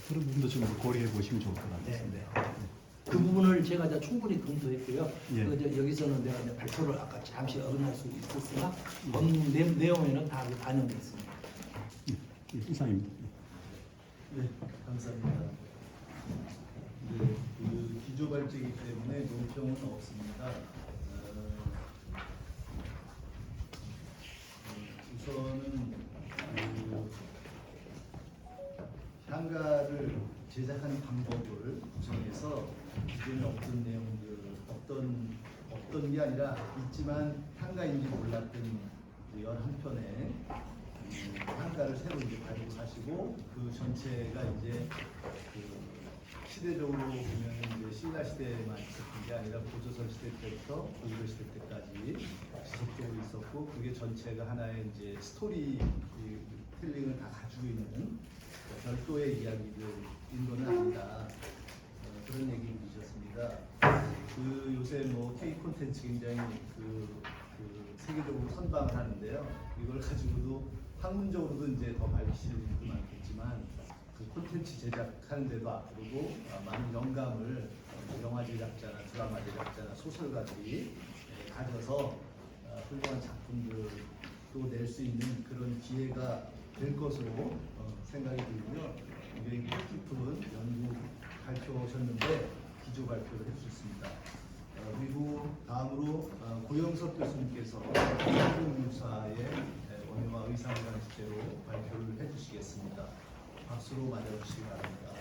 Speaker 2: 그런 부분도 좀 고려해 보시면 좋을 것 같아요.
Speaker 1: 그 부분을 제가 이제 충분히 검토했고요.
Speaker 2: 예.
Speaker 1: 여기서는 내가 이제 발표를 아까 잠시 어긋날 수 있었으나 내용에는 다 반영되어 있습니다.
Speaker 2: 이상입니다.
Speaker 3: 네, 감사합니다. 네, 그 기조발제이기 때문에 논평은 없습니다. 우선은 향가를 제작하는 방법을 구성해서 기존에 없던 내용들, 없던 게 아니라 있지만 향가인지 몰랐던 11편의 향가를 새로 이제 발굴하시고 그 전체가 이제 그 시대적으로 보면 이제 신라 시대에만 있었던 게 아니라 고조선 시대 때부터 고구려 시대 때까지 지속적으로 있었고, 그게 전체가 하나의 이제 스토리 텔링을 다 가지고 있는 별도의 이야기들인 거는 아니다. 그런 얘기 주셨습니다. 그 요새 뭐 K 콘텐츠 굉장히 세계적으로 선방을 하는데요. 이걸 가지고도 학문적으로도 이제 더 밝히실 일도 많겠지만, 그 콘텐츠 제작하는 데도 앞으로도 많은 영감을 영화 제작자나 드라마 제작자나 소설가들이 가져서 훌륭한 작품들도 낼 수 있는 그런 기회가 될 것으로 생각이 들고요. 굉장히 뜻깊은 연구 발표하셨는데 기조 발표를 해주셨습니다. 그리고 다음으로 고영석 교수님께서 한국유사의 원효와 의상을 가는 주제로 발표를 해주시겠습니다. 박수로 맞아주시기 바랍니다.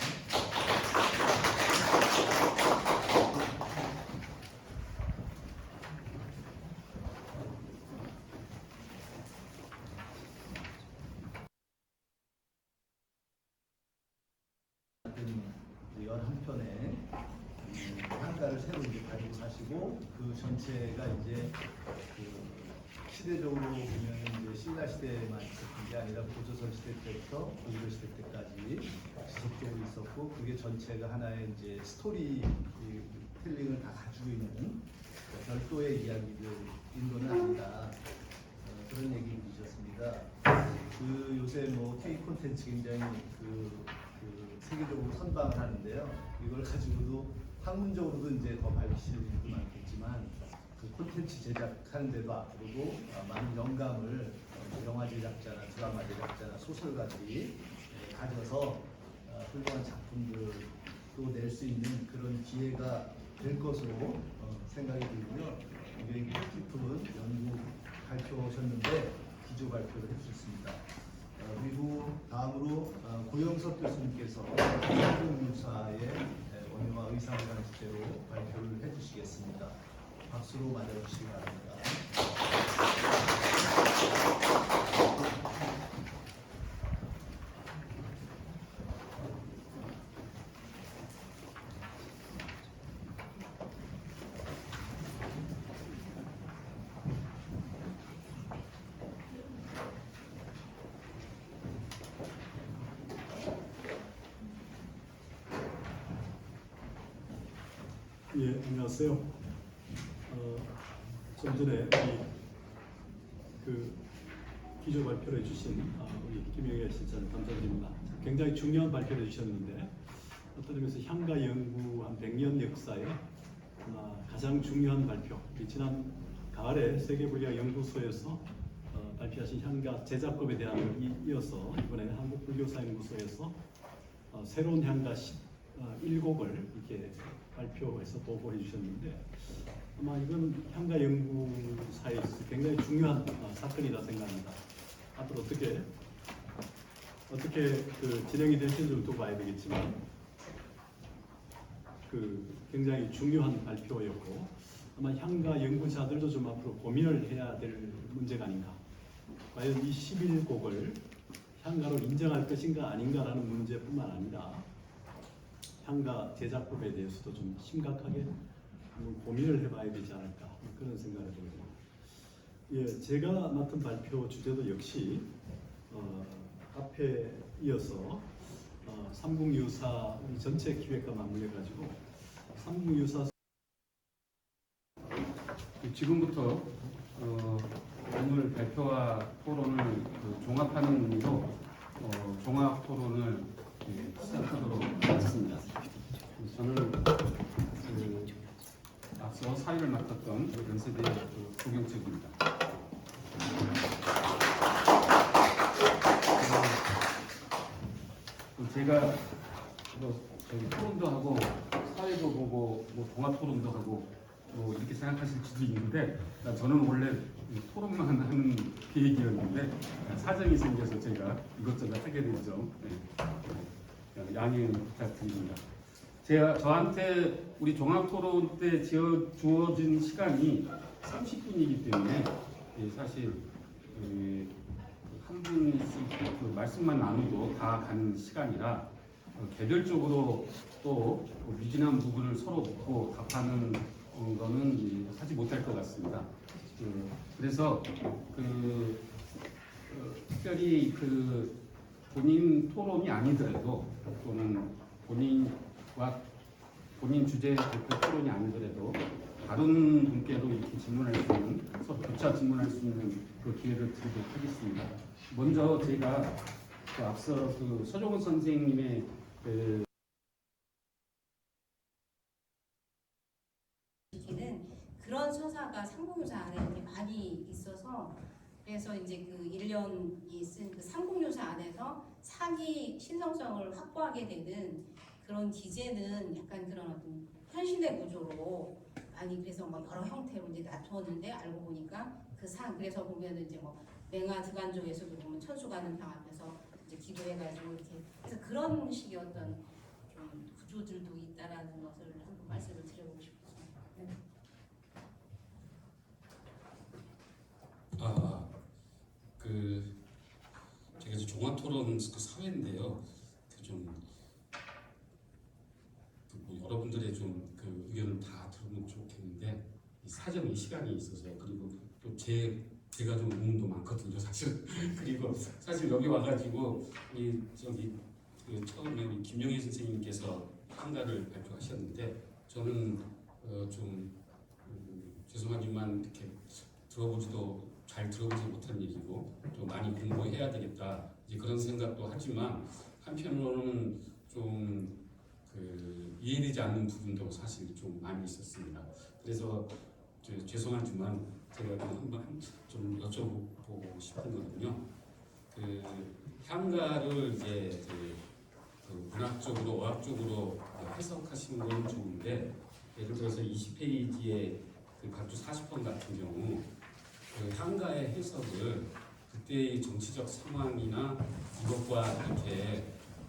Speaker 3: 같은 11편의 한가를 새로 이제 발굴하시고, 그 전체가 이제 시대적으로 보면 이제 신라 시대에만 있었던 게 아니라 고조선 시대 때부터 고구려 시대 때까지 지속적으로 있었고, 그게 전체가 하나의 이제 스토리 텔링을 다 가지고 있는 별도의 이야기들인 거는 아니다. 그런 얘기 주셨습니다. 그 요새 뭐 K 콘텐츠 굉장히 세계적으로 선방을 하는데요. 이걸 가지고도 학문적으로도 이제 더 밝히실 일도 많겠지만, 그 콘텐츠 제작하는 데도 앞으로도 많은 영감을 영화 제작자나 드라마 제작자나 소설가들이 가져서 훌륭한 작품들도 낼 수 있는 그런 기회가 될 것으로 생각이 들고요. 굉장히 뜻깊은 연구 발표하셨는데 기조 발표를 해주셨습니다. 그리고 다음으로 고영석 교수님께서 한국유사의 원효와 의상을 가는 주제로 발표를 해주시겠습니다. 박수로 맞아주시기 바랍니다.
Speaker 2: 예, 안녕하세요. 좀 전에 그 기조 발표를 해주신 우리 김영애 실장 감사드립니다. 굉장히 중요한 발표를 해주셨는데, 어떤 의미에서 향가 연구 한 100년 역사에 가장 중요한 발표, 지난 가을에 세계불리학 연구소에서 발표하신 향가 제작법에 대한 이어서 이번에 한국불교사연구소에서 새로운 향가 7곡을 이렇게 발표해서 보고해 주셨는데, 아마 이건 향가 연구사에 있어서 굉장히 중요한 사건이라 생각합니다. 앞으로 어떻게 진행이 될지는 좀 두고 봐야 되겠지만, 굉장히 중요한 발표였고, 아마 향가 연구자들도 좀 앞으로 고민을 해야 될 문제가 아닌가. 과연 이 11곡을 향가로 인정할 것인가 아닌가라는 문제뿐만 아니라 향가 제작법에 대해서도 좀 심각하게 고민을 해봐야 되지 않을까, 그런 생각이 듭니다. 예, 제가 맡은 발표 주제도 역시 앞에 이어서 삼국유사 전체 기획과 맞물려 가지고 삼국유사
Speaker 4: 지금부터 오늘 발표와 토론을 종합하는 의미로 종합 토론을 시작하도록 하겠습니다. 저는 앞서 사회를 맡았던 연세대 조경책입니다. 제가 토론도 하고 사회도 보고 종합 토론도 하고 이렇게 생각하실 수도 있는데, 저는 원래 토론만 하는 계획이었는데 사정이 생겨서 제가 이것저것 하게 된 점 양해 부탁드립니다. 저한테 우리 종합토론 때 주어진 시간이 30분이기 때문에 사실 한 분씩 말씀만 나눠도 다 가는 시간이라 개별적으로 또 미진한 부분을 서로 묻고 답하는 거는 하지 못할 것 같습니다. 그래서 특별히 본인 토론이 아니더라도 또는 본인 주제 발표 토론이 아니더라도 다른 분께도 이렇게 질문할 수 있는, 서로 교차 질문할 수 있는 그 기회를 드리도록 하겠습니다. 먼저 제가 앞서 서정훈 선생님의
Speaker 5: 는 그런 서사가 상공요사 안에 이렇게 많이 있어서 그래서 이제 그 1년이 쓴 그 상공요사 안에서 사기 신성성을 확보하게 되는 그런 기제는 약간 그런 어떤 현실의 구조로 많이 그래서 뭐 여러 형태로 이제 나누었는데 알고 보니까 그래서 보면은 이제 뭐 맹아 드간조에서도 보면 천수가는 당 앞에서 이제 기도해가지고 이렇게 그래서 그런 식의 어떤 좀 구조들도 있다라는 것을 한번 말씀을 드려보고 싶습니다. 네.
Speaker 6: 제가 이제 종합토론 그 사회인데요. 뭐 여러분들의 의견을 다 들으면 좋겠는데 사정이 시간이 있어서 그리고 또 제가 좀 의문도 많거든요, 사실. 그리고 사실 여기 와가지고 처음에 우리 김영희 선생님께서 한가를 발표하셨는데 저는 죄송하지만 이렇게 잘 들어보지 못한 얘기고 좀 많이 공부해야 되겠다 이제 그런 생각도 하지만 한편으로는 좀 이해되지 않는 부분도 사실 좀 많이 있었습니다. 그래서 죄송하지만 제가 한번 좀 여쭤보고 싶은 거는요. 향가를 이제 문학적으로 어학적으로 해석하시는 건 좋은데 예를 들어서 20페이지의 각주 40번 같은 경우 향가의 해석을 그때의 정치적 상황이나 이것과 이렇게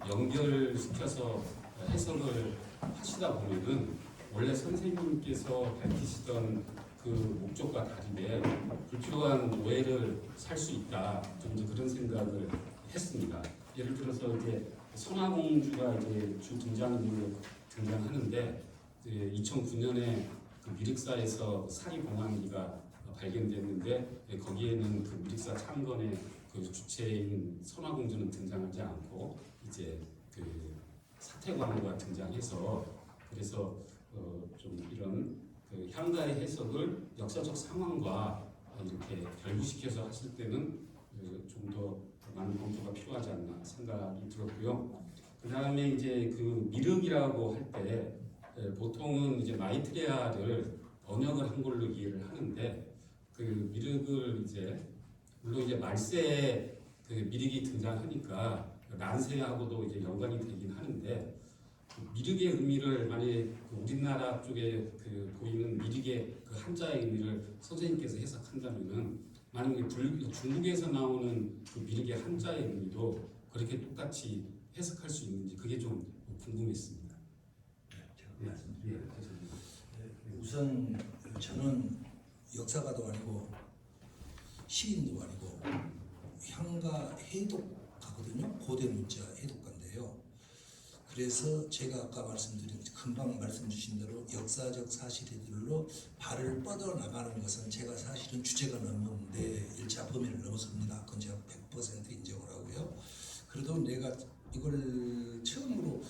Speaker 6: 연결시켜서 해석을 하시다 보면은 원래 선생님께서 밝히시던 그 목적과 다르게 불필요한 오해를 살 수 있다. 좀 이제 그런 생각을 했습니다. 예를 들어서 이제 선화공주가 이제 주 등장인물로 등장하는데 2009년에 그 미륵사에서 사리봉황기가 발견됐는데 거기에는 그 미륵사 창건의 그 주체인 선화공주는 등장하지 않고 이제 그 사태광후가 등장해서 그래서 좀 이런 향가의 해석을 역사적 상황과 이렇게 결부시켜서 하실 때는 좀 더 많은 검토가 필요하지 않나 생각이 들었고요. 그 다음에 이제 그 미륵이라고 할 때 보통은 이제 마이트레아를 번역을 한 걸로 이해를 하는데 그 미륵을 이제 물론 이제 말세에 그 미륵이 등장하니까 난세하고도 이제 연관이 되긴 하는데 미륵의 의미를 만약에 우리나라 쪽에 보이는 미륵의 그 한자의 의미를 선생님께서 해석한다면은 만약에 중국에서 나오는 그 미륵의 한자의 의미도 그렇게 똑같이 해석할 수 있는지 그게 좀 궁금했습니다.
Speaker 1: 우선 저는 역사가도 아니고 시인도 아니고 향가 해독가거든요. 고대 문자 해독가인데요. 그래서 제가 아까 금방 말씀 주신 대로 역사적 사실들로 발을 뻗어나가는 것은 제가 사실은 주제가 넘는데 1차 범위를 넘어섭니다. 그건 제가 100% 인정을 하고요. 그래도 내가 이걸 처음으로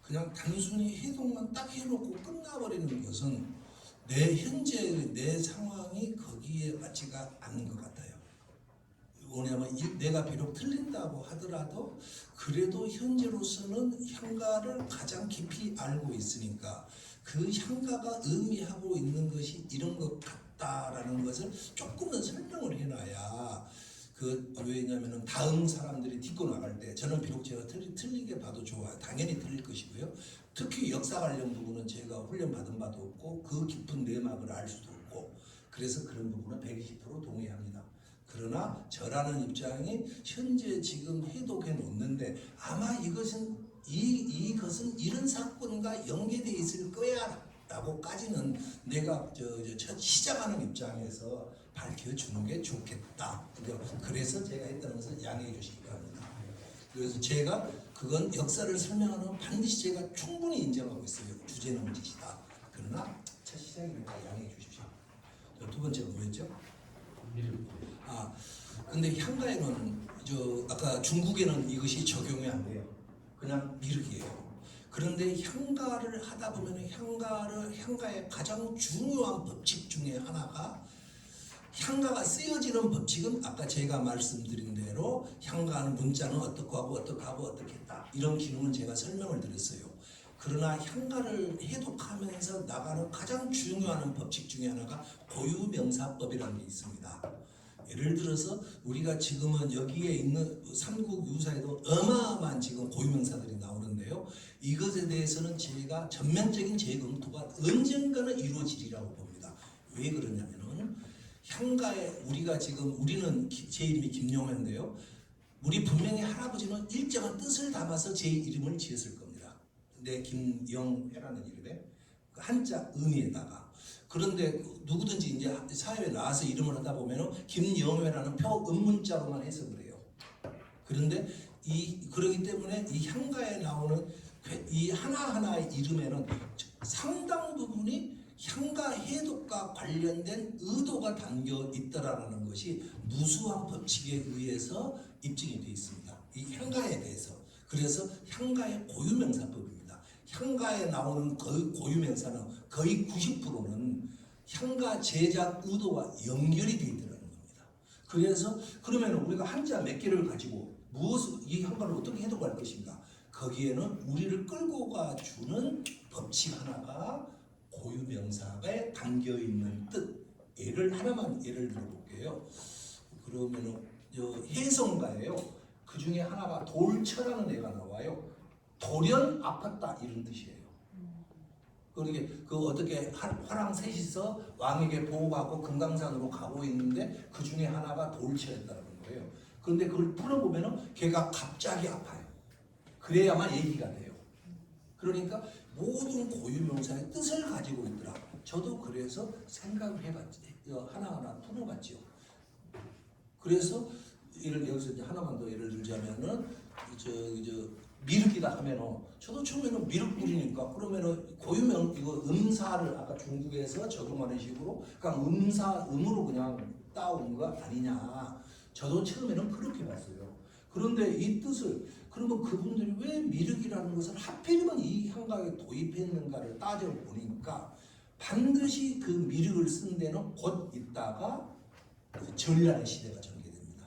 Speaker 1: 그냥 단순히 해독만 딱 해놓고 끝나버리는 것은 내 상황이 거기에 맞지가 않는 것 같아요. 뭐냐면 내가 비록 틀린다고 하더라도 그래도 현재로서는 향가를 가장 깊이 알고 있으니까 그 향가가 의미하고 있는 것이 이런 것 같다라는 것을 조금은 설명을 해놔야 왜냐면은 다음 사람들이 딛고 나갈 때 저는 비록 제가 틀리게 봐도 좋아요. 당연히 틀릴 것이고요. 특히 역사 관련 부분은 제가 훈련받은 바도 없고 그 깊은 내막을 알 수도 없고 그래서 그런 부분은 120% 동의합니다. 그러나 저라는 입장이 현재 지금 해독해 놓는데 아마 이것은 이런 사건과 연계되어 있을 거야 라고까지는 내가 첫 시작하는 입장에서 밝혀주는 게 좋겠다. 그래서 제가 했다는 것을 양해해 주시기 바랍니다. 그래서 제가 그건 역사를 설명하는 반드시 제가 충분히 인정하고 있어요. 주제넘짓이다. 그러나 첫 시작이니까 양해해 주십시오. 두 번째가 뭐였죠? 아, 근데 향가에는 아까 중국에는 이것이 적용이 안 돼요. 그냥 미륵이에요. 그런데 향가를 하다 보면 향가의 가장 중요한 법칙 중에 하나가 향가가 쓰여지는 법칙은 아까 제가 말씀드린 대로 향가하는 문자는 어떻게 하고 어떻게 하고 어떻게 했다. 이런 기능은 제가 설명을 드렸어요. 그러나 향가를 해독하면서 나가는 가장 중요한 법칙 중에 하나가 고유명사법이라는 게 있습니다. 예를 들어서 우리가 지금은 여기에 있는 삼국 유사에도 어마어마한 지금 고유명사들이 나오는데요. 이것에 대해서는 제가 전면적인 재검토가 언젠가는 이루어지리라고 봅니다. 왜 그러냐면은 향가에 우리는 제 이름이 김용현인데요. 우리 분명히 할아버지는 일정한 뜻을 담아서 제 이름을 지었을 겁니다. 근데 김영회라는 이름에 한자 의미에다가 그런데 누구든지 이제 사회에 나와서 이름을 하다 보면은 김영회라는 표음문자로만 해석을 해요. 그런데 그러기 때문에 이 향가에 나오는 이 하나하나의 이름에는 상당 부분이 향가 해독과 관련된 의도가 담겨 있다라는 것이 무수한 법칙에 의해서 입증이 되어 있습니다. 이 향가에 대해서. 그래서 향가의 고유명사법입니다. 향가에 나오는 고유명사는 거의 90%는 향가 제작 의도와 연결이 되어 있다는 겁니다. 그래서 그러면 우리가 한자 몇 개를 가지고 이 향가를 어떻게 해독할 것인가? 거기에는 우리를 끌고 가주는 법칙 하나가 고유명사에 담겨 있는 뜻. 예를 들어볼게요. 그러면은 해성가예요. 그 중에 하나가 돌처라는 애가 나와요. 돌연 아팠다 이런 뜻이에요. 그러게 어떻게 화랑 셋이서 왕에게 보고하고 금강산으로 가고 있는데 그 중에 하나가 돌처였다는 거예요. 그런데 그걸 풀어보면은 걔가 갑자기 아파요. 그래야만 얘기가 돼요. 그러니까 모든 고유명사의 뜻을 가지고 있더라. 저도 그래서 생각을 해봤지. 하나하나 풀어봤죠. 그래서 여기서 이제 하나만 더 예를 들자면은 미륵이다 하면은 저도 처음에는 미륵 뿌리니까 그러면은 고유명 이거 음사를 아까 중국에서 적용하는 식으로 그냥 음으로 그냥 따온 거 아니냐. 저도 처음에는 그렇게 봤어요. 그런데 이 뜻을 그러면 그분들이 왜 미륵이라는 것을 하필이면 이 향가에 도입했는가를 따져보니까 반드시 그 미륵을 쓴 데는 곧 있다가 전라의 시대가 전개됩니다.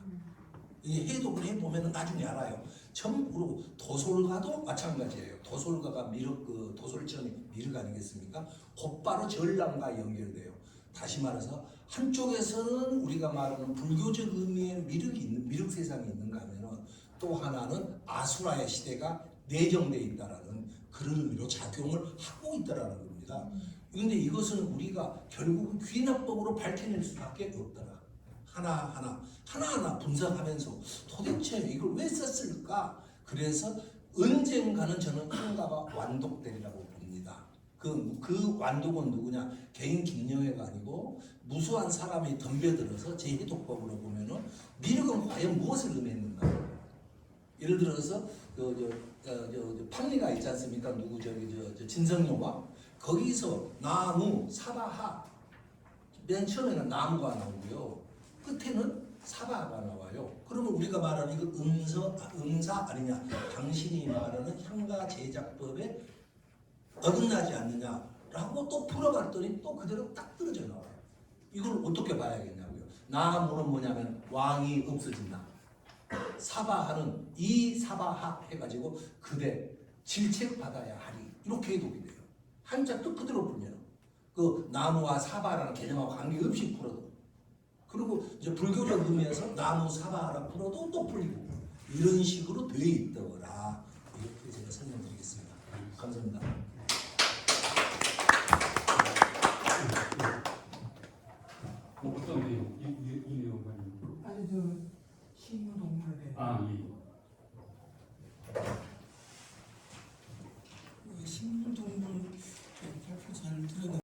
Speaker 1: 이 해독을 해보면 나중에 알아요. 전부 도솔가도 마찬가지예요. 도솔가가 미륵, 도솔천이 미륵 아니겠습니까? 곧바로 전랑과 연결돼요. 다시 말해서 한쪽에서는 우리가 말하는 불교적 의미의 미륵 세상이 있는가 하면은 또 하나는 아수라의 시대가 내정되어 있다라는 그런 의미로 작용을 하고 있다라는 겁니다. 그런데 이것은 우리가 결국은 귀납법으로 밝혀낼 수밖에 없더라. 하나하나 분석하면서 도대체 이걸 왜 썼을까? 그래서 언젠가는 저는 향가가 완독되리라고 봅니다. 그 완독은 누구냐? 개인 김영회가 아니고 무수한 사람이 덤벼들어서 제 해독법으로 보면은 미륵은 과연 무엇을 의미했는가? 예를 들어서 판리가 있지 않습니까? 누구 진성용화 거기서 나무 사바하 맨 처음에는 나무가 나오고요. 끝에는 사바가 나와요. 그러면 우리가 말하는 이거 음사 아니냐? 당신이 말하는 향가 제작법에 어긋나지 않느냐라고 또 풀어봤더니 또 그대로 딱 떨어져 나와요. 이걸 어떻게 봐야겠냐고요. 나무는 뭐냐면 왕이 없어진다. 사바하는 이 사바하 해가지고 그대 질책받아야 하리 이렇게 해독이 돼요. 한자 뜻 그대로 풀면 그 나무와 사바라는 개념하고 관계없이 풀어도 그리고 이제 불교적 의미에서 나무 사바라 풀어도 또 풀리고 이런 식으로 되어 있더라. 이렇게 제가 설명드리겠습니다. 감사합니다.
Speaker 4: 어떤 내용? 이 내용 말입니다.
Speaker 7: 아니 저 식물 동물에 대해
Speaker 4: 예.